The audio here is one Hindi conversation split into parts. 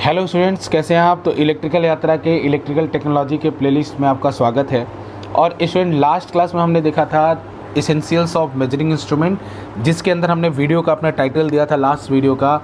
हेलो स्टूडेंट्स, कैसे हैं आप। तो इलेक्ट्रिकल यात्रा के इलेक्ट्रिकल टेक्नोलॉजी के प्लेलिस्ट में आपका स्वागत है। और स्टूडेंट, लास्ट क्लास में हमने देखा था एसेंशियल्स ऑफ मेजरिंग इंस्ट्रूमेंट, जिसके अंदर हमने वीडियो का अपना टाइटल दिया था लास्ट वीडियो का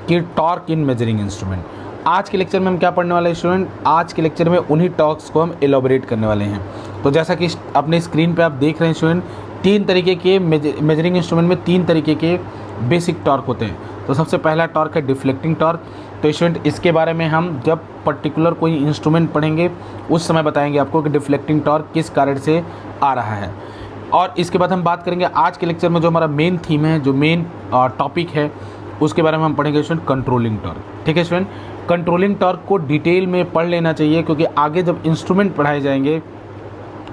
कि टॉर्क इन मेजरिंग इंस्ट्रूमेंट। आज के लेक्चर में हम क्या पढ़ने वाले हैं स्टूडेंट, आज के लेक्चर में उन्हीं टॉर्क्स को हम एलोबरेट करने वाले हैं। तो जैसा कि अपने स्क्रीन पर आप देख रहे हैं स्टूडेंट, तीन तरीके के मेजरिंग इंस्ट्रूमेंट में तीन तरीके के बेसिक टॉर्क होते हैं। तो सबसे पहला टॉर्क है डिफ्लेक्टिंग टॉर्क। तो स्टूडेंट, इसके बारे में हम जब पर्टिकुलर कोई इंस्ट्रूमेंट पढ़ेंगे उस समय बताएंगे आपको कि डिफ्लेक्टिंग टॉर्क किस कारण से आ रहा है। और इसके बाद हम बात करेंगे आज के लेक्चर में जो हमारा मेन थीम है, जो मेन टॉपिक है, उसके बारे में हम पढ़ेंगे स्टूडेंट कंट्रोलिंग टॉर्क। ठीक है स्टूडेंट, कंट्रोलिंग टॉर्क को डिटेल में पढ़ लेना चाहिए, क्योंकि आगे जब इंस्ट्रूमेंट पढ़ाए जाएंगे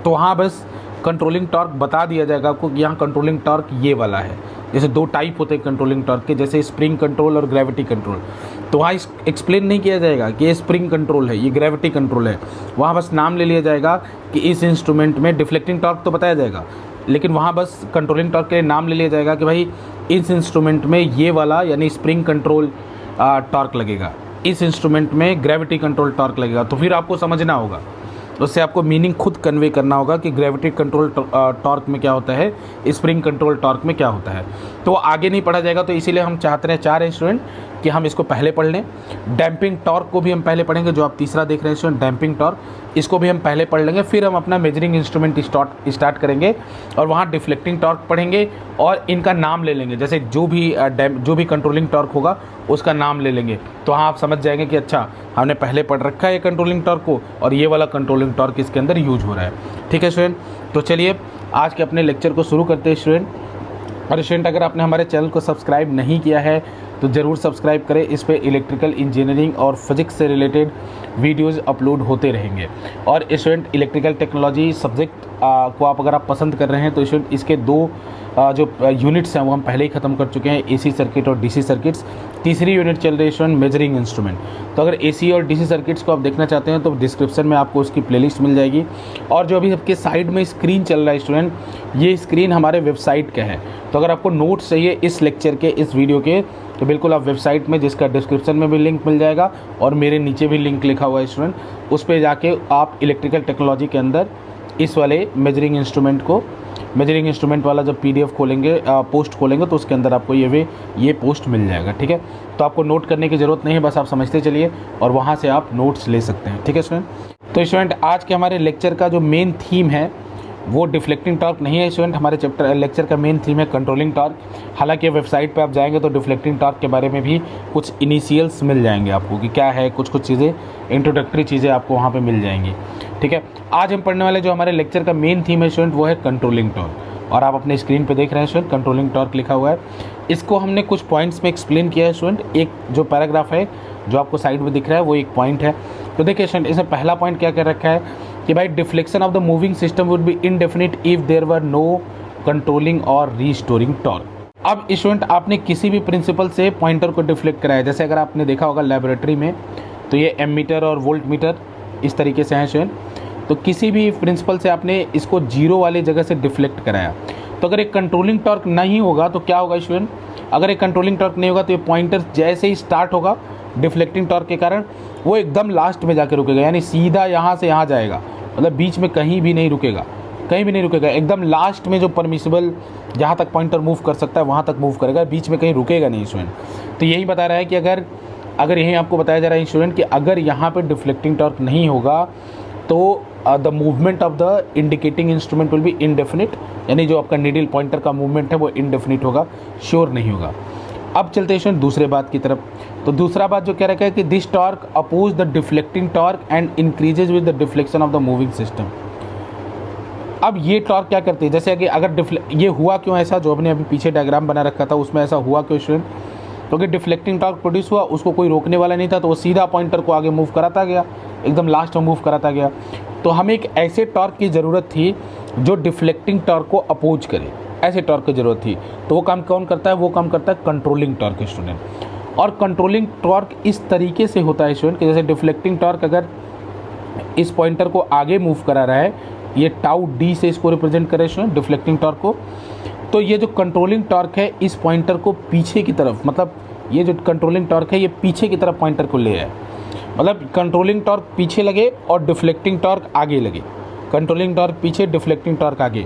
तो वहाँ बस कंट्रोलिंग टॉर्क बता दिया जाएगा आपको कि यहाँ कंट्रोलिंग टॉर्क ये वाला है। जैसे दो टाइप होते हैं कंट्रोलिंग टॉर्क के, जैसे स्प्रिंग कंट्रोल और ग्रेविटी कंट्रोल। तो वहाँ एक्सप्लेन नहीं किया जाएगा कि ये स्प्रिंग कंट्रोल है, ये ग्रेविटी कंट्रोल है। वहाँ बस नाम ले लिया जाएगा कि इस इंस्ट्रूमेंट में डिफ्लेक्टिंग टॉर्क तो बताया जाएगा, लेकिन वहाँ बस कंट्रोलिंग टॉर्क के लिए नाम ले लिया जाएगा कि भाई इस इंस्ट्रूमेंट में ये वाला यानी स्प्रिंग कंट्रोल टॉर्क लगेगा, इस इंस्ट्रूमेंट में ग्रेविटी कंट्रोल टॉर्क लगेगा। तो फिर आपको समझना होगा, उससे आपको मीनिंग खुद कन्वे करना होगा कि ग्रेविटी कंट्रोल टॉर्क में क्या होता है, स्प्रिंग कंट्रोल टॉर्क में क्या होता है। तो आगे नहीं पढ़ा जाएगा, तो इसीलिए हम चाह रहे हैं स्टूडेंट कि हम इसको पहले पढ़ लें। डैम्पिंग टॉर्क को भी हम पहले पढ़ेंगे, जो आप तीसरा देख रहे हैं स्टूडेंट डैम्पिंग टॉर्क, इसको भी हम पहले पढ़ लेंगे। फिर हम अपना मेजरिंग इंस्ट्रूमेंट स्टार्ट करेंगे और वहाँ डिफ्लेक्टिंग टॉर्क पढ़ेंगे और इनका नाम ले लेंगे। जैसे जो भी कंट्रोलिंग टॉर्क होगा उसका नाम ले लेंगे, तो हाँ आप समझ जाएंगे कि अच्छा हमने पहले पढ़ रखा है ये कंट्रोलिंग टॉर्क को और ये वाला कंट्रोलिंग टॉर्क इसके अंदर यूज हो रहा है। ठीक है स्टूडेंट, तो चलिए आज के अपने लेक्चर को शुरू करते हैं स्टूडेंट। और स्टूडेंट, अगर आपने हमारे चैनल को सब्सक्राइब नहीं किया है तो ज़रूर सब्सक्राइब करें। इस पर इलेक्ट्रिकल इंजीनियरिंग और फिजिक्स से रिलेटेड वीडियोज़ अपलोड होते रहेंगे। और स्टूडेंट, इलेक्ट्रिकल टेक्नोलॉजी सब्जेक्ट को अगर आप पसंद कर रहे हैं तो स्टूडेंट इसके दो जो यूनिट्स हैं वो हम पहले ही ख़त्म कर चुके हैं, एसी सर्किट और डीसी सर्किट्स। तीसरी यूनिट चल रही है स्टूडेंट मेजरिंग इंस्ट्रूमेंट। तो अगर एसी और डीसी सर्किट्स को आप देखना चाहते हैं तो डिस्क्रिप्शन में आपको उसकी प्लेलिस्ट मिल जाएगी। और जो अभी आपके साइड में स्क्रीन चल रहा है स्टूडेंट, ये स्क्रीन हमारे वेबसाइट का है। तो अगर आपको नोट्स चाहिए इस लेक्चर के, इस वीडियो के, तो बिल्कुल आप वेबसाइट में, जिसका डिस्क्रिप्शन में भी लिंक मिल जाएगा और मेरे नीचे भी लिंक लिखा हुआ है स्टूडेंट, उस पर जाके आप इलेक्ट्रिकल टेक्नोलॉजी के अंदर इस वाले मेजरिंग इंस्ट्रूमेंट वाला जब पीडीएफ खोलेंगे, पोस्ट खोलेंगे, तो उसके अंदर आपको ये पोस्ट मिल जाएगा। ठीक है, तो आपको नोट करने की ज़रूरत नहीं है, बस आप समझते चलिए और वहाँ से आप नोट्स ले सकते हैं। ठीक है स्टूडेंट, तो स्टूडेंट आज के हमारे लेक्चर का जो मेन थीम है वो डिफ्लेक्टिंग टॉर्क नहीं है स्टूडेंट। हमारे लेक्चर का मेन थीम है कंट्रोलिंग टॉर्क। हालांकि वेबसाइट पे आप जाएंगे तो डिफ्लेक्टिंग टॉर्क के बारे में भी कुछ इनिशियल्स मिल जाएंगे आपको कि क्या है, कुछ चीज़ें, इंट्रोडक्टरी चीज़ें आपको वहाँ पे मिल जाएंगी। ठीक है, आज हम पढ़ने वाले जो हमारे लेक्चर का मेन थीम है स्टूडेंट वो है कंट्रोलिंग टॉर्क। और आप अपने स्क्रीन पे देख रहे हैं स्टूडेंट कंट्रोलिंग टॉर्क लिखा हुआ है। इसको हमने कुछ पॉइंट्स में एक्सप्लेन किया है स्टूडेंट। एक जो पैराग्राफ है जो आपको साइड में दिख रहा है वो एक पॉइंट है। तो देखिए स्टूडेंट, इसमें पहला पॉइंट क्या कर रखा है कि भाई deflection of the moving system would be indefinite if there were no controlling और रीस्टोरिंग टॉर्क। अब स्टूडेंट, आपने किसी भी प्रिंसिपल से पॉइंटर को डिफ्लेक्ट कराया, जैसे अगर आपने देखा होगा लेबोरेटरी में, तो ये एमीटर और वोल्ट मीटर इस तरीके से हैं स्टूडेंट। तो किसी भी प्रिंसिपल से आपने इसको जीरो वाली जगह से डिफ्लेक्ट कराया, तो अगर एक कंट्रोलिंग टॉर्क नहीं होगा तो क्या होगा स्टूडेंट, अगर एक कंट्रोलिंग टॉर्क नहीं होगा तो ये पॉइंटर जैसे ही स्टार्ट होगा डिफ्लेक्टिंग टॉर्क के कारण वो एकदम लास्ट में जाके रुकेगा, यानी सीधा यहाँ से यहाँ जाएगा, मतलब बीच में कहीं भी नहीं रुकेगा, एकदम लास्ट में जो परमिसिबल जहाँ तक पॉइंटर मूव कर सकता है वहाँ तक मूव करेगा, बीच में कहीं रुकेगा नहीं स्टूडेंट। तो यही बता रहा है कि अगर यही आपको बताया जा रहा है स्टूडेंट कि अगर यहाँ पे डिफ्लेक्टिंग टॉर्क नहीं होगा तो the movement of the indicating instrument will be indefinite, यानी जो आपका नीडल पॉइंटर का मूवमेंट है वो इनडेफिनिट होगा, श्योर नहीं होगा। अब चलते हैं स्टूडेंट दूसरे बात की तरफ। तो दूसरा बात जो कह रखा है कि this torque oppose the deflecting torque and increases with the deflection of the moving system. अब ये टॉर्क क्या करती है, जैसे कि अगर ये हुआ क्यों ऐसा, जो हमने अभी पीछे डायग्राम बना रखा था उसमें ऐसा हुआ क्यों स्टूडेंट, क्योंकि डिफ्लेक्टिंग टॉर्क प्रोड्यूस हुआ, उसको कोई रोकने वाला नहीं था, तो वो सीधा पॉइंटर को आगे मूव कराता गया, एकदम लास्ट में मूव कराता गया। तो हमें एक ऐसे टॉर्क की ज़रूरत थी जो डिफ्लेक्टिंग टॉर्क को अपोज करे, ऐसे टॉर्क की ज़रूरत थी। तो वो काम कौन करता है, वो काम करता है कंट्रोलिंग टॉर्क स्टूडेंट। और कंट्रोलिंग टॉर्क इस तरीके से होता है स्टूडेंट कि जैसे डिफ्लेक्टिंग टॉर्क अगर इस पॉइंटर को आगे मूव करा रहा है, ये टाउ डी से इसको रिप्रेजेंट करे स्टूडेंट डिफ्लेक्टिंग टॉर्क को, तो ये जो कंट्रोलिंग टॉर्क है इस पॉइंटर को पीछे की तरफ, मतलब ये जो कंट्रोलिंग टॉर्क है ये पीछे की तरफ पॉइंटर को ले आए। मतलब कंट्रोलिंग टॉर्क पीछे लगे और डिफ्लेक्टिंग टॉर्क आगे लगे, कंट्रोलिंग टॉर्क पीछे, डिफ्लेक्टिंग टॉर्क आगे।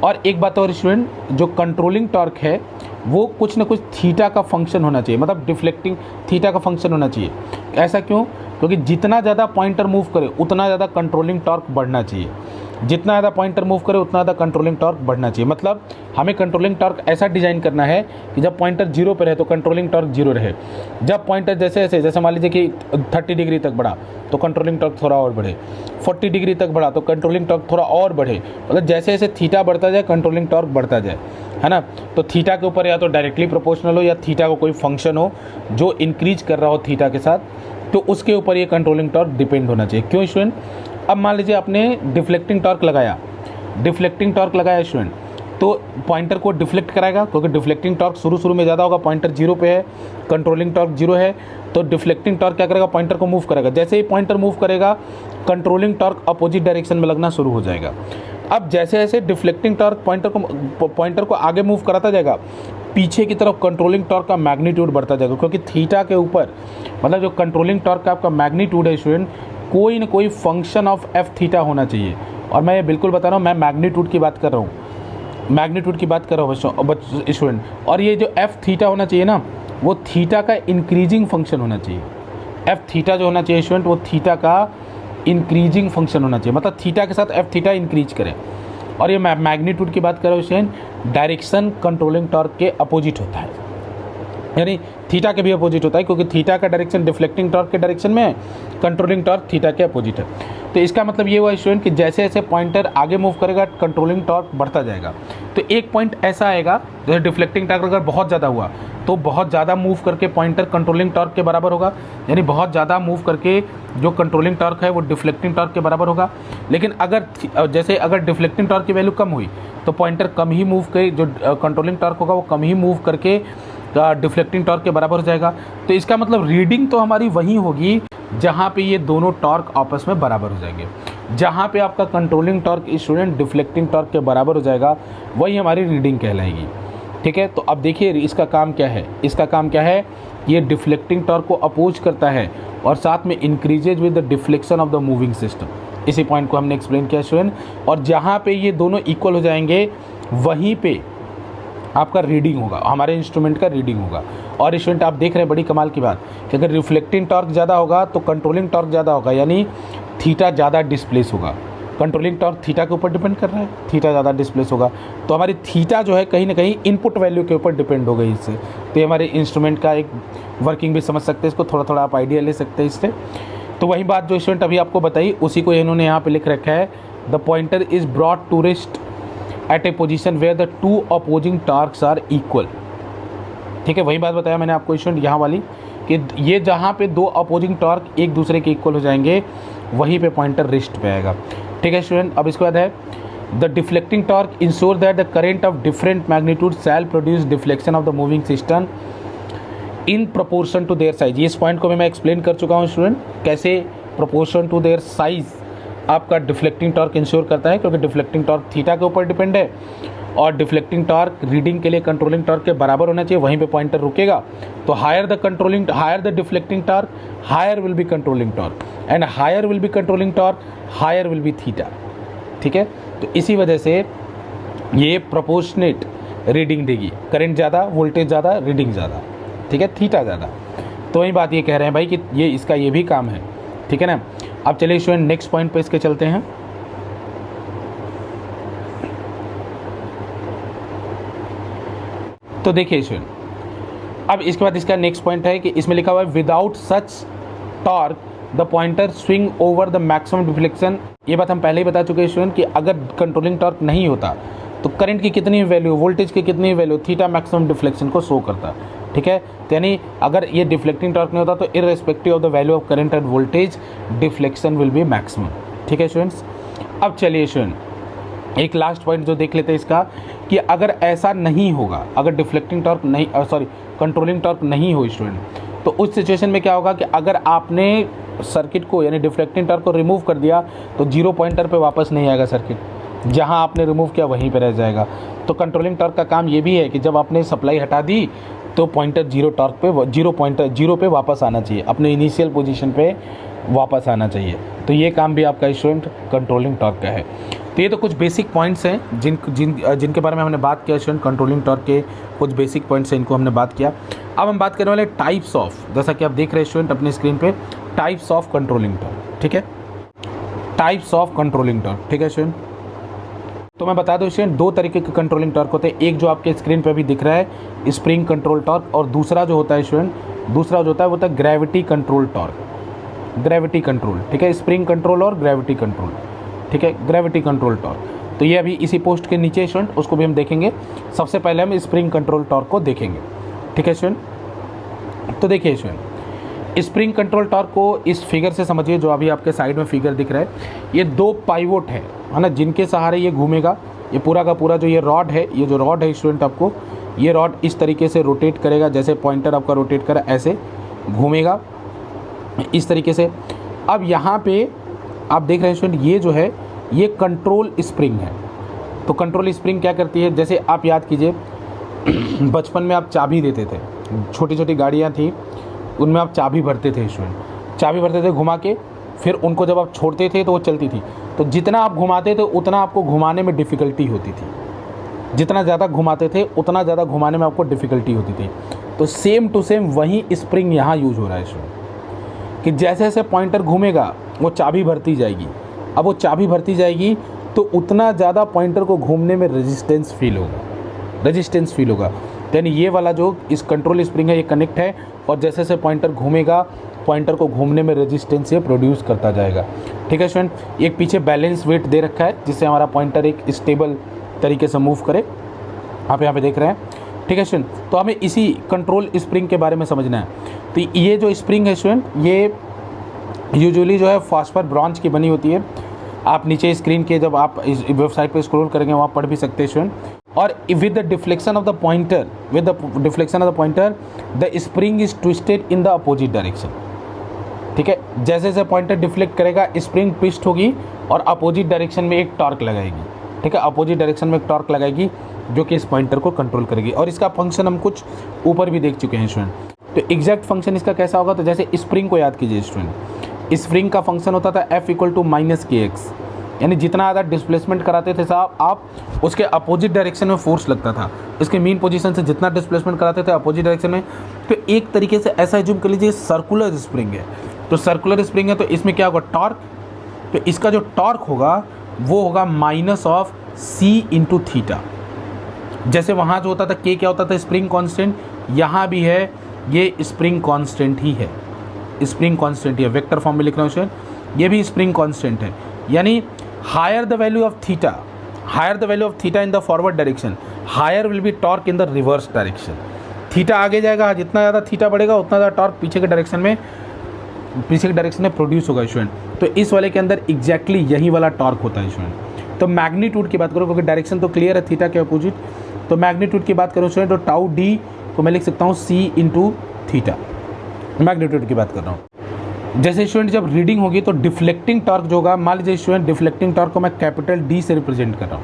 और एक बात और स्टूडेंट, जो कंट्रोलिंग टॉर्क है वो कुछ ना कुछ थीटा का फंक्शन होना चाहिए, मतलब डिफ्लेक्टिंग थीटा का फंक्शन होना चाहिए। ऐसा क्यों? क्योंकि जितना ज़्यादा पॉइंटर मूव करे उतना ज़्यादा कंट्रोलिंग टॉर्क बढ़ना चाहिए, जितना ज़्यादा पॉइंटर मूव करे उतना ज़्यादा कंट्रोलिंग टॉर्क बढ़ना चाहिए। मतलब हमें कंट्रोलिंग टॉर्क ऐसा डिज़ाइन करना है कि जब पॉइंटर जीरो पर रहे तो कंट्रोलिंग टॉर्क जीरो रहे, जब पॉइंटर जैसे मान लीजिए कि 30 डिग्री तक बढ़ा तो कंट्रोलिंग टॉर्क थोड़ा और बढ़े, 40 डिग्री तक बढ़ा तो कंट्रोलिंग टॉर्क थोड़ा और बढ़े। मतलब जैसे जैसे थीटा बढ़ता जाए कंट्रोलिंग टॉर्क बढ़ता जाए, है ना। तो थीटा के ऊपर या तो डायरेक्टली प्रोपोर्शनल हो या थीटा को कोई फंक्शन हो जो इंक्रीज कर रहा हो थीटा के साथ, तो उसके ऊपर ये कंट्रोलिंग टॉर्क डिपेंड होना चाहिए। क्यों स्टूडेंट? अब मान लीजिए आपने डिफ्लेक्टिंग टॉर्क लगाया, स्टूडेंट, तो पॉइंटर को डिफ्लेक्ट कराएगा, क्योंकि डिफ्लेक्टिंग टॉर्क शुरू में ज़्यादा होगा, पॉइंटर जीरो पे है, कंट्रोलिंग टॉर्क जीरो है, तो डिफ्लेक्टिंग टॉर्क क्या करेगा? पॉइंटर को मूव करेगा। जैसे ही पॉइंटर मूव करेगा कंट्रोलिंग टॉर्क अपोजिट डायरेक्शन में लगना शुरू हो जाएगा। अब जैसे जैसे डिफ्लेक्टिंग टॉर्क पॉइंटर को आगे मूव कराता जाएगा, पीछे की तरफ कंट्रोलिंग टॉर्क का मैग्नीट्यूड बढ़ता जाएगा, क्योंकि थीटा के ऊपर मतलब जो कंट्रोलिंग टॉर्क का आपका मैग्नीट्यूड है स्टूडेंट, कोई ना कोई फंक्शन ऑफ एफ थीटा होना चाहिए। और मैं ये बिल्कुल बता रहा हूँ, मैं मैग्नीट्यूड की बात कर रहा हूँ, स्टूडेंट। और ये जो एफ थीटा होना चाहिए ना, वो थीटा का इंक्रीजिंग फंक्शन होना चाहिए। एफ थीटा जो होना चाहिए स्टूडेंट, वो थीटा का इंक्रीजिंग फंक्शन होना चाहिए, मतलब थीटा के साथ एफ थीटा इंक्रीज करे। और ये मैग्नीट्यूड की बात कर रहा हूँ स्टूडेंट, डायरेक्शन कंट्रोलिंग टॉर्क के अपोजिट होता है, यानी थीटा के भी अपोजिट होता है, क्योंकि थीटा का डायरेक्शन डिफ्लेक्टिंग टॉर्क के डायरेक्शन में है, कंट्रोलिंग टॉर्क थीटा के अपोजिट है। तो इसका मतलब ये हुआ स्टूडेंट कि जैसे जैसे पॉइंटर आगे मूव करेगा कंट्रोलिंग टॉर्क बढ़ता जाएगा। तो एक पॉइंट ऐसा आएगा, जैसे डिफ्लेक्टिंग टॉर्क अगर बहुत ज़्यादा हुआ तो बहुत ज़्यादा मूव करके पॉइंटर कंट्रोलिंग टॉर्क के बराबर होगा, यानी बहुत ज़्यादा मूव करके जो कंट्रोलिंग टॉर्क है वो डिफ्लेक्टिंग टॉर्क के बराबर होगा। लेकिन अगर डिफ्लेक्टिंग टॉर्क की वैल्यू कम हुई तो पॉइंटर कम ही मूव करे, जो कंट्रोलिंग टॉर्क होगा वो कम ही मूव करके डिफ्लेक्टिंग टॉर्क के बराबर हो जाएगा। तो इसका मतलब रीडिंग तो हमारी वही होगी जहाँ पे ये दोनों टॉर्क आपस में बराबर हो जाएंगे। जहाँ पे आपका controlling torque student deflecting torque के बराबर हो जाएगा वही हमारी रीडिंग कहलाएगी। ठीक है, तो अब देखिए इसका काम क्या है। इसका काम क्या है, ये डिफ्लेक्टिंग टॉर्क को अपोज करता है और साथ में increases with the deflection of the moving system. इसी पॉइंट को हमने एक्सप्लेन किया स्टूडेंट। और जहाँ पे ये दोनों इक्वल हो जाएंगे वहीं पे आपका रीडिंग होगा, हमारे इंस्ट्रूमेंट का रीडिंग होगा। और स्टूडेंट आप देख रहे हैं बड़ी कमाल की बात कि अगर रिफ्लेक्टिंग टॉर्क ज़्यादा होगा तो कंट्रोलिंग टॉर्क ज़्यादा होगा, यानी थीटा ज़्यादा डिस्प्लेस होगा। कंट्रोलिंग टॉर्क थीटा के ऊपर डिपेंड कर रहा है, थीटा ज़्यादा डिस्प्लेस होगा, तो हमारी थीटा जो है कहीं ना कहीं इनपुट वैल्यू के ऊपर डिपेंड हो गई इससे। तो ये हमारे इंस्ट्रूमेंट का एक वर्किंग भी समझ सकते हैं, इसको थोड़ा थोड़ा आप आइडिया ले सकते हैं इससे। तो वही बात जो स्टूडेंट अभी आपको बताई उसी को इन्होंने यहाँ पे लिख रखा है, the pointer is brought to rest at a position where the two opposing torques are equal. ठीक है, वही बात बताया मैंने आपको स्टूडेंट यहाँ वाली कि ये जहाँ पे दो अपोजिंग टॉर्क एक दूसरे के इक्वल हो जाएंगे वहीं पे पॉइंटर रेस्ट पे आएगा। ठीक है स्टूडेंट, अब इसके बाद है the deflecting torque ensure that the current of different magnitude shall produce deflection of the moving system in proportion to their size. इस पॉइंट को भी मैं एक्सप्लेन कर चुका हूँ स्टूडेंट, कैसे प्रोपोर्शन टू देयर साइज आपका डिफ्लेक्टिंग टॉर्क इंश्योर करता है, क्योंकि डिफ्लेक्टिंग टॉर्क थीटा के ऊपर डिपेंड है और डिफ्लेक्टिंग टॉर्क रीडिंग के लिए कंट्रोलिंग टॉर्क के बराबर होना चाहिए, वहीं पे पॉइंटर रुकेगा। तो higher the deflecting torque higher will be controlling torque and higher will be controlling torque higher will be theta. ठीक है, तो इसी वजह से ये प्रोपोर्शनेट रीडिंग देगी, करंट ज़्यादा वोल्टेज ज़्यादा रीडिंग ज़्यादा, ठीक है, थीटा ज़्यादा। तो वही बात ये कह रहे हैं भाई कि ये इसका ये भी काम है। ठीक है ना। अब चलिए स्टूडेंट नेक्स्ट पॉइंट पे इसके चलते हैं। तो देखिए स्टूडेंट, अब इसके बाद इसका नेक्स्ट पॉइंट है कि इसमें लिखा हुआ है without such torque the pointer swing over the maximum deflection. ये बात हम पहले ही बता चुके हैं स्टूडेंट कि अगर कंट्रोलिंग टॉर्क नहीं होता तो करंट की कितनी वैल्यू, वोल्टेज की कितनी वैल्यू, थीटा मैक्सिमम डिफ्लेक्शन को शो करता। ठीक है, तो यानी अगर ये डिफ्लेक्टिंग टॉर्क नहीं होता तो irrespective of the value of current end voltage deflection will be maximum. ठीक है स्टूडेंट्स, अब चलिए स्टूडेंट एक लास्ट पॉइंट जो देख लेते हैं इसका कि अगर ऐसा नहीं होगा, अगर डिफ्लेक्टिंग टॉर्क नहीं कंट्रोलिंग टॉर्क नहीं हो स्टूडेंट, तो उस सिचुएशन में क्या होगा कि अगर आपने सर्किट को यानी डिफ्लेक्टिंग टॉर्क को रिमूव कर दिया तो जीरो पॉइंटर पे वापस नहीं आएगा सर्किट, जहां आपने रिमूव किया वहीं पे रह जाएगा। तो कंट्रोलिंग टॉर्क का काम ये भी है कि जब आपने सप्लाई हटा दी तो पॉइंटर जीरो टॉर्क पे जीरो पे वापस आना चाहिए, अपने इनिशियल पोजीशन पे वापस आना चाहिए। तो ये काम भी आपका स्टूडेंट कंट्रोलिंग टॉर्क का है। तो ये तो कुछ बेसिक पॉइंट्स हैं जिनके बारे में हमने बात किया स्टूडेंट। कंट्रोलिंग टॉर्क के कुछ बेसिक पॉइंट्स हैं, इनको हमने बात किया। अब हम बात करने वाले टाइप्स ऑफ, जैसा कि आप देख रहे हैं स्टूडेंट अपनी स्क्रीन पे, टाइप्स ऑफ कंट्रोलिंग टॉर्क। ठीक है, टाइप्स ऑफ कंट्रोलिंग टॉर्क। ठीक है स्टूडेंट, तो मैं बता दूं स्टूडेंट, दो तरीके के कंट्रोलिंग टॉर्क होते हैं। एक जो आपके स्क्रीन पे भी दिख रहा है स्प्रिंग कंट्रोल टॉर्क, और दूसरा जो होता है स्टूडेंट, दूसरा जो होता है वो होता है gravity control torque. Gravity control, ठीक है, स्प्रिंग कंट्रोल और ग्रेविटी कंट्रोल। ठीक है, ग्रेविटी कंट्रोल टॉर्क। तो ये अभी इसी पोस्ट के नीचे स्टूडेंट, उसको भी हम देखेंगे। सबसे पहले हम स्प्रिंग कंट्रोल टॉर्क को देखेंगे। ठीक है स्टूडेंट, तो देखिए स्टूडेंट, स्प्रिंग कंट्रोल टॉर्क को इस फिगर से समझिए, जो अभी आपके साइड में फिगर दिख रहा है। ये दो पाइवोट है ना, जिनके सहारे ये घूमेगा। ये पूरा का पूरा जो ये रॉड है, ये जो रॉड है स्टूडेंट, आपको ये रॉड इस तरीके से रोटेट करेगा, जैसे पॉइंटर आपका रोटेट करा ऐसे घूमेगा इस तरीके से। अब यहाँ पे आप देख रहे हैं स्टूडेंट, ये जो है ये कंट्रोल स्प्रिंग है। तो कंट्रोल स्प्रिंग क्या करती है, जैसे आप याद कीजिए बचपन में आप चाबी देते थे, छोटी छोटी गाड़ियाँ थी, उनमें आप चाबी भरते थे स्टूडेंट, चाबी भरते थे घुमा के, फिर उनको जब आप छोड़ते थे तो वो चलती थी। तो जितना आप घुमाते थे उतना आपको घुमाने में डिफ़िकल्टी होती थी, जितना ज़्यादा घुमाते थे उतना ज़्यादा घुमाने में आपको डिफ़िकल्टी होती थी। तो सेम टू सेम वही स्प्रिंग यहाँ यूज हो रहा है स्टूडेंट, कि जैसे जैसे पॉइंटर घूमेगा वो चाबी भरती जाएगी। अब वो चाबी भरती जाएगी तो उतना ज़्यादा पॉइंटर को घूमने में रेजिस्टेंस फील होगा। यानी ये वाला जो इस कंट्रोल स्प्रिंग है ये कनेक्ट है, और जैसे जैसे पॉइंटर घूमेगा पॉइंटर को घूमने में रेजिस्टेंस ये प्रोड्यूस करता जाएगा। ठीक है स्टूडेंट, एक पीछे बैलेंस वेट दे रखा है जिससे हमारा पॉइंटर एक स्टेबल तरीके से मूव करे, आप यहाँ पे देख रहे हैं। ठीक है स्टूडेंट, तो हमें इसी कंट्रोल स्प्रिंग के बारे में समझना है। तो ये जो स्प्रिंग है स्टूडेंट, ये यूजुअली जो है फॉस्फर ब्रॉन्ज की बनी होती है। आप नीचे स्क्रीन के जब आप इस वेबसाइट पे स्क्रॉल करेंगे वहाँ पढ़ भी सकते हैं स्टूडेंट। और with the deflection of the pointer, the spring is twisted in the opposite direction. ठीक है, जैसे जैसे पॉइंटर डिफ्लेक्ट करेगा स्प्रिंग ट्विस्ट होगी और अपोजिट डायरेक्शन में एक टॉर्क लगाएगी। ठीक है, अपोजिट डायरेक्शन में एक टॉर्क लगाएगी जो कि इस पॉइंटर को कंट्रोल करेगी। और इसका फंक्शन हम कुछ ऊपर भी देख चुके हैं स्टूडेंट। तो एग्जैक्ट फंक्शन इसका कैसा होगा, तो जैसे स्प्रिंग को याद कीजिए स्टूडेंट, स्प्रिंग का फंक्शन होता था F = -kx, यानी जितना ज़्यादा डिस्प्लेसमेंट कराते थे साहब आप, उसके अपोजिट डायरेक्शन में फोर्स लगता था। इसके मीन पोजीशन से जितना डिस्प्लेसमेंट कराते थे अपोजिट डायरेक्शन में। तो एक तरीके से ऐसा एज्यूम कर लीजिए सर्कुलर स्प्रिंग है। तो सर्कुलर स्प्रिंग है तो इसमें क्या होगा, टॉर्क। तो इसका जो टॉर्क होगा वो होगा -c × थीटा। जैसे वहाँ जो होता था K क्या होता था, स्प्रिंग कांस्टेंट, यहाँ भी है ये स्प्रिंग कांस्टेंट ही है, स्प्रिंग कांस्टेंट ही है। वेक्टर फॉर्म में लिख रहा हूँ स्टूडेंट, ये भी स्प्रिंग कांस्टेंट है। यानी higher the value of theta in the forward direction, higher will be torque in the reverse direction. Theta आगे जाएगा, जितना ज़्यादा थीटा बढ़ेगा उतना ज़्यादा टॉर्क पीछे के डायरेक्शन में प्रोड्यूस होगा स्टूडेंट। तो इस वाले के अंदर एग्जैक्टली यही वाला टॉर्क होता है स्टूडेंट। तो मैग्नीट्यूड की बात करो, क्योंकि डायरेक्शन तो क्लियर है थीटा के अपोजिट, तो मैग्नीट्यूड की बात करो स्टूडेंट, तो टाउ डी को मैं लिख सकता हूँ c × थीटा, मैग्नीट्यूड की बात कर रहा हूँ। जैसे स्टूडेंट जब रीडिंग होगी तो डिफ्लेक्टिंग टॉर्क जो होगा, मान लीजिए स्टूडेंट डिफ्लेक्टिंग टॉर्क को मैं कैपिटल D से रिप्रेजेंट कर रहा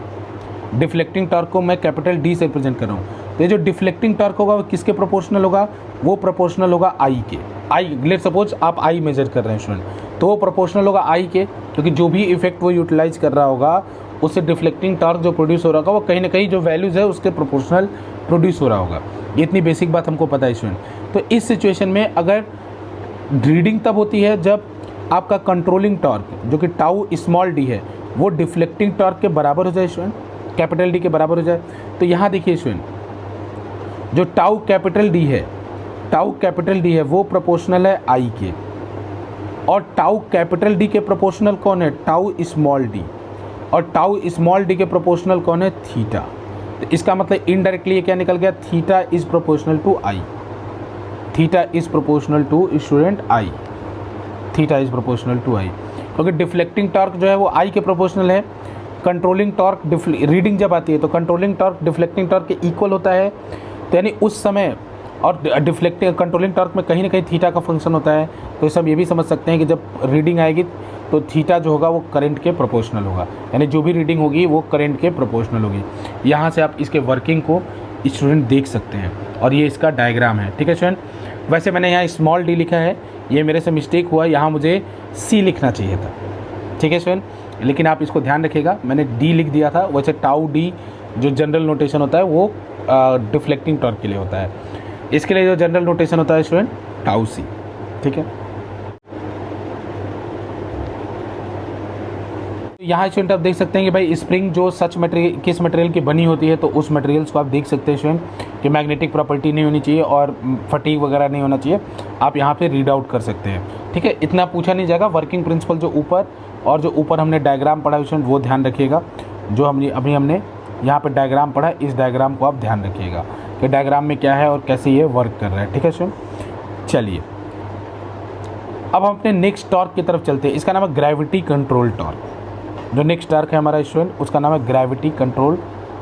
हूँ, तो ये जो डिफ्लेक्टिंग टॉर्क होगा वो किसके प्रोपोर्शनल होगा, वो प्रोपोर्शनल होगा I के। लेट सपोज आप I मेजर कर रहे हैं स्टूडेंट, तो वो प्रोपोर्शनल होगा I के, क्योंकि जो भी इफेक्ट वो यूटिलाइज कर रहा होगा उससे डिफ्लेक्टिंग टॉर्क जो प्रोड्यूस हो रहा होगा वो कहीं ना कहीं जो वैल्यूज़ है उसके प्रोपोर्शनल प्रोड्यूस हो रहा होगा। ये इतनी बेसिक बात हमको पता है स्टूडेंट। तो इस सिचुएशन में अगर रीडिंग तब होती है जब आपका कंट्रोलिंग टॉर्क जो कि टाउ स्मॉल डी है वो डिफ्लेक्टिंग टॉर्क के बराबर हो जाए स्टूडेंट, कैपिटल डी के बराबर हो जाए। तो यहाँ देखिए स्टूडेंट, जो टाउ कैपिटल डी है वो प्रोपोर्शनल है I के, और टाउ कैपिटल डी के प्रोपोर्शनल कौन है, टाउ स्मॉल डी, और टाउ स्मॉल डी के प्रोपोर्शनल कौन है, थीटा। तो इसका मतलब इनडायरेक्टली ये क्या निकल गया, theta is proportional to I, क्योंकि डिफ्लेक्टिंग टॉर्क जो है वो I के प्रोपोर्शनल है। कंट्रोलिंग टॉर्क रीडिंग जब आती है तो कंट्रोलिंग टॉर्क डिफ्लेक्टिंग टॉर्क के इक्वल होता है। तो यानी उस समय, और कंट्रोलिंग टॉर्क में कहीं ना कहीं थीटा का फंक्शन होता है। तो सब ये भी समझ सकते हैं कि जब रीडिंग आएगी तो थीटा जो होगा वो करंट के प्रोपोर्शनल होगा, यानी जो भी रीडिंग होगी वो करंट के प्रोपोर्शनल होगी। यहाँ से आप इसके वर्किंग को स्टूडेंट देख सकते हैं, और ये इसका डायग्राम है। ठीक है स्टूडेंट, वैसे मैंने यहाँ स्मॉल डी लिखा है, ये मेरे से मिस्टेक हुआ, यहाँ मुझे सी लिखना चाहिए था। ठीक है स्टूडेंट, लेकिन आप इसको ध्यान रखिएगा, मैंने डी लिख दिया था। वैसे टाउ डी जो जनरल नोटेशन होता है वो डिफ्लेक्टिंग टॉर्क के लिए होता है, इसके लिए जो जनरल नोटेशन होता है स्टूडेंट टाउ सी। ठीक है, यहाँ स्टूडेंट आप देख सकते हैं कि भाई स्प्रिंग जो सच मटेरियल किस मटेरियल की बनी होती है, तो उस मटेरियल्स को आप देख सकते हैं स्टूडेंट कि मैग्नेटिक प्रॉपर्टी नहीं होनी चाहिए और फटीग वगैरह नहीं होना चाहिए, आप यहाँ पे रीड आउट कर सकते हैं। ठीक है, इतना पूछा नहीं जाएगा। वर्किंग प्रिंसिपल जो ऊपर और जो ऊपर हमने डायग्राम पढ़ा स्टूडेंट वो ध्यान रखिएगा, जो हमने यहाँ पर डायग्राम पढ़ा, इस डायग्राम को आप ध्यान रखिएगा कि डायग्राम में क्या है और कैसे ये वर्क कर रहा है। ठीक है स्टूडेंट, चलिए अब हम अपने नेक्स्ट टॉर्क की तरफ चलते हैं। इसका नाम है ग्रेविटी कंट्रोल टॉर्क। जो नेक्स्ट टॉर्क है हमारा स्टूडेंट, उसका नाम है ग्रेविटी कंट्रोल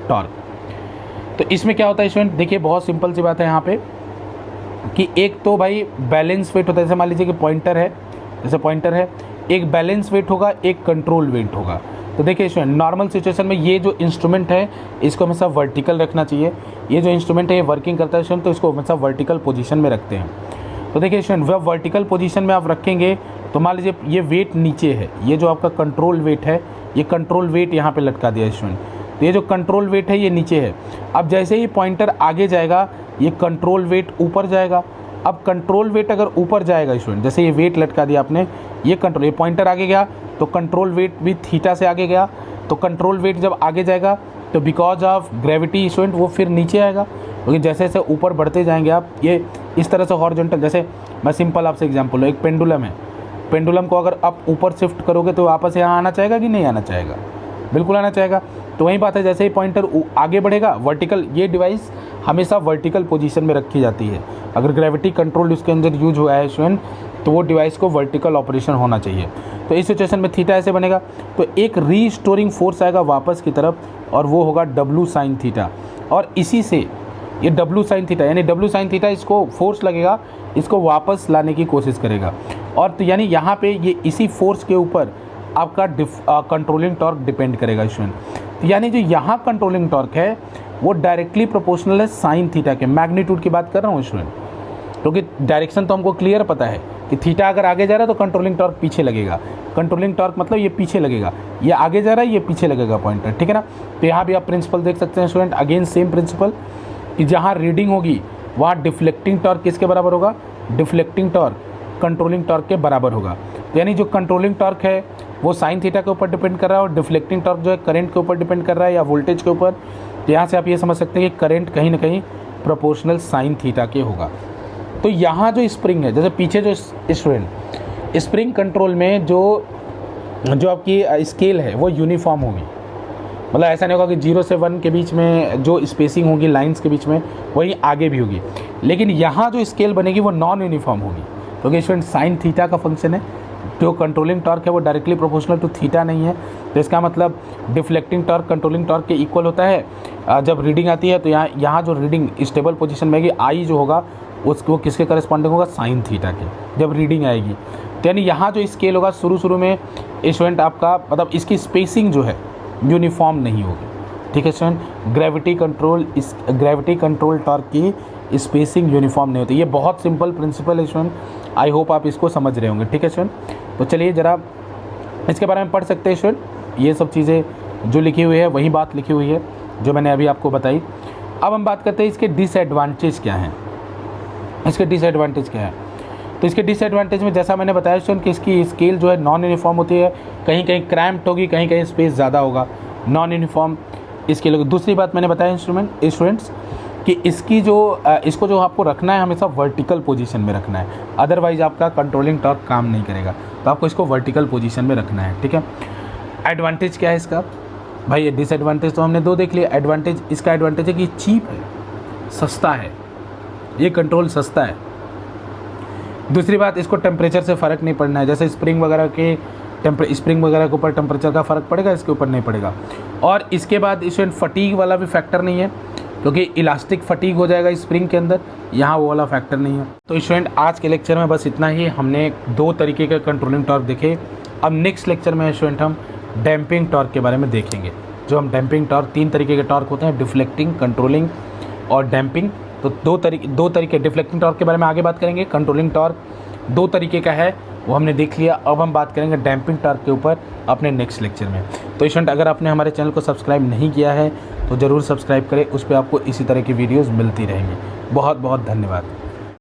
टॉर्क। तो इसमें क्या होता है स्टूडेंट, देखिए बहुत सिंपल सी बात है यहाँ पे कि एक तो भाई बैलेंस वेट होता है। जैसे मान लीजिए कि पॉइंटर है, जैसे पॉइंटर है, एक बैलेंस वेट होगा, एक कंट्रोल वेट होगा। तो देखिए स्टूडेंट, नॉर्मल सिचुएशन में ये जो इंस्ट्रूमेंट है इसको हमेशा वर्टिकल रखना चाहिए। ये जो इंस्ट्रूमेंट है ये वर्किंग करता है स्टूडेंट, तो इसको हमेशा वर्टिकल पोजीशन में रखते हैं। तो देखिए स्टूडेंट, वह वर्टिकल पोजीशन में आप रखेंगे तो मान लीजिए ये वेट नीचे है, ये जो आपका कंट्रोल वेट है, ये कंट्रोल वेट यहाँ पे लटका दिया है स्टूडेंट। तो ये जो कंट्रोल वेट है ये नीचे है। अब जैसे ही पॉइंटर आगे जाएगा ये कंट्रोल वेट ऊपर जाएगा। अब कंट्रोल वेट अगर ऊपर जाएगा स्टूडेंट, जैसे ये वेट लटका दिया आपने, ये कंट्रोल, ये पॉइंटर आगे गया तो कंट्रोल वेट भी थीटा से आगे गया। तो कंट्रोल वेट जब आगे जाएगा तो बिकॉज ऑफ ग्रेविटी स्टूडेंट वो फिर नीचे आएगा, क्योंकि जैसे जैसे ऊपर बढ़ते जाएंगे आप, ये इस तरह से हॉरिजॉन्टल, जैसे मैं सिंपल आपसे एग्जांपल लो, एक पेंडुलम है, पेंडुलम को अगर आप ऊपर शिफ्ट करोगे तो वापस यहाँ आना चाहेगा कि नहीं आना चाहेगा, बिल्कुल आना चाहेगा। तो वही बात है, जैसे ही पॉइंटर आगे बढ़ेगा वर्टिकल, ये डिवाइस हमेशा वर्टिकल पोजीशन में रखी जाती है। अगर ग्रेविटी कंट्रोल इसके अंदर यूज हुआ है स्टूडेंट तो वो डिवाइस को वर्टिकल ऑपरेशन होना चाहिए। तो इस सिचुएशन में थीटा ऐसे बनेगा, तो एक रीस्टोरिंग फोर्स आएगा वापस की तरफ और वो होगा डब्लू साइन थीटा। और इसी से ये डब्लू साइन थीटा, यानी डब्लू साइन थीटा इसको फोर्स लगेगा, इसको वापस लाने की कोशिश करेगा। और तो यानी यहाँ पे ये इसी फोर्स के ऊपर आपका कंट्रोलिंग टॉर्क डिपेंड करेगा स्टूडेंट। यानी जो यहाँ कंट्रोलिंग टॉर्क है वो डायरेक्टली प्रोपोर्शनल है साइन थीटा के। मैग्नीट्यूड की बात कर रहा हूँ स्टूडेंट, क्योंकि डायरेक्शन तो हमको क्लियर पता है कि थीटा अगर आगे जा रहा है तो कंट्रोलिंग टॉर्क पीछे लगेगा। कंट्रोलिंग टॉर्क मतलब ये पीछे लगेगा, ये आगे जा रहा है, ये पीछे लगेगा पॉइंटर। ठीक है ना। तो यहाँ भी आप प्रिंसिपल देख सकते हैं स्टूडेंट, अगेन सेम प्रिंसिपल कि जहाँ रीडिंग होगी वहाँ डिफ्लेक्टिंग टॉर्क किसके बराबर होगा, डिफ्लेक्टिंग टॉर्क कंट्रोलिंग टॉर्क के बराबर होगा। यानी जो कंट्रोलिंग टॉर्क है वो साइन थीटा के ऊपर डिपेंड कर रहा है और डिफ्लेक्टिंग टॉर्क जो है करंट के ऊपर डिपेंड कर रहा है या वोल्टेज के ऊपर। यहाँ से आप ये समझ सकते हैं कि करंट कहीं ना कहीं प्रोपोर्शनल साइन थीटा के होगा। तो यहाँ जो स्प्रिंग है, जैसे पीछे जो स्टूडेंट स्प्रिंग कंट्रोल में जो आपकी स्केल है वो यूनिफॉर्म होगी, मतलब ऐसा नहीं होगा कि 0 से 1 के बीच में जो स्पेसिंग होगी लाइंस के बीच में वही आगे भी होगी। लेकिन यहाँ जो स्केल बनेगी वो नॉन यूनिफॉर्म होगी, क्योंकि स्टूडेंट साइन थीटा का फंक्शन है, जो कंट्रोलिंग टॉर्क है वो डायरेक्टली प्रोपोर्शनल टू थीटा नहीं है। तो इसका मतलब डिफ्लेक्टिंग टॉर्क कंट्रोलिंग टॉर्क के इक्वल होता है। जब रीडिंग आती है तो यहाँ जो रीडिंग स्टेबल पोजीशन में आएगी, आई जो होगा उसको किसके करस्पॉन्डिंग होगा, साइन थीटा के, जब रीडिंग आएगी। तो यानी यहाँ जो स्केल होगा शुरू में स्टूडेंट आपका मतलब इसकी स्पेसिंग जो है यूनिफॉर्म नहीं होगी। ठीक है स्टूडेंट, ग्रेविटी कंट्रोल टॉर्क की स्पेसिंग यूनिफॉर्म नहीं होती। ये बहुत सिंपल प्रिंसिपल है स्टूडेंट, आई होप आप इसको समझ रहे होंगे। ठीक है स्टूडेंट, तो चलिए ज़रा इसके बारे में पढ़ सकते हैं स्टूडेंट। ये सब चीज़ें जो लिखी हुई है वही बात लिखी हुई है जो मैंने अभी आपको बताई। अब हम बात करते हैं इसके डिसएडवांटेज क्या हैं। इसके डिसएडवांटेज क्या है, तो इसके डिसएडवांटेज में जैसा मैंने बताया स्टूडेंट कि इसकी स्केल जो है नॉन यूनिफॉर्म होती है, कहीं कहीं क्रैम्प्ड होगी, कहीं कहीं स्पेस ज़्यादा होगा, नॉन यूनिफॉर्म स्केल होगी। दूसरी बात मैंने बताया स्टूडेंट्स कि इसकी इसको जो आपको रखना है हमेशा वर्टिकल पोजीशन में रखना है, अदरवाइज आपका कंट्रोलिंग टॉर्क काम नहीं करेगा। तो आपको इसको वर्टिकल पोजीशन में रखना है। ठीक है। एडवांटेज क्या है इसका, भाई ये डिसएडवांटेज तो हमने दो देख लिया। एडवांटेज, इसका एडवांटेज है कि चीप है, सस्ता है, ये कंट्रोल सस्ता है। दूसरी बात, इसको टेम्परेचर से फ़र्क नहीं पड़ना है, जैसे स्प्रिंग वगैरह के ऊपर टेम्परेचर का फ़र्क पड़ेगा, इसके ऊपर नहीं पड़ेगा। और इसके बाद स्टूडेंट फटीग वाला भी फैक्टर नहीं है, क्योंकि इलास्टिक फटीग हो जाएगा स्प्रिंग के अंदर, यहाँ वो वाला फैक्टर नहीं है। तो स्टूडेंट आज के लेक्चर में बस इतना ही। हमने दो तरीके के कंट्रोलिंग टॉर्क देखे। अब नेक्स्ट लेक्चर में स्टूडेंट हम डैम्पिंग टॉर्क के बारे में देखेंगे। जो हम डैम्पिंग टॉर्क, तीन तरीके के टॉर्क होते हैं, डिफ्लेक्टिंग, कंट्रोलिंग और डैम्पिंग। तो दो तरीके डिफ्लेक्टिंग टॉर्क के बारे में आगे बात करेंगे। कंट्रोलिंग टॉर्क दो तरीके का है वो हमने देख लिया। अब हम बात करेंगे डैम्पिंग टॉर्क के ऊपर अपने नेक्स्ट लेक्चर में। तो स्टूडेंट, अगर आपने हमारे चैनल को सब्सक्राइब नहीं किया है तो ज़रूर सब्सक्राइब करें, उस पर आपको इसी तरह की वीडियोज़ मिलती रहेंगी। बहुत बहुत धन्यवाद।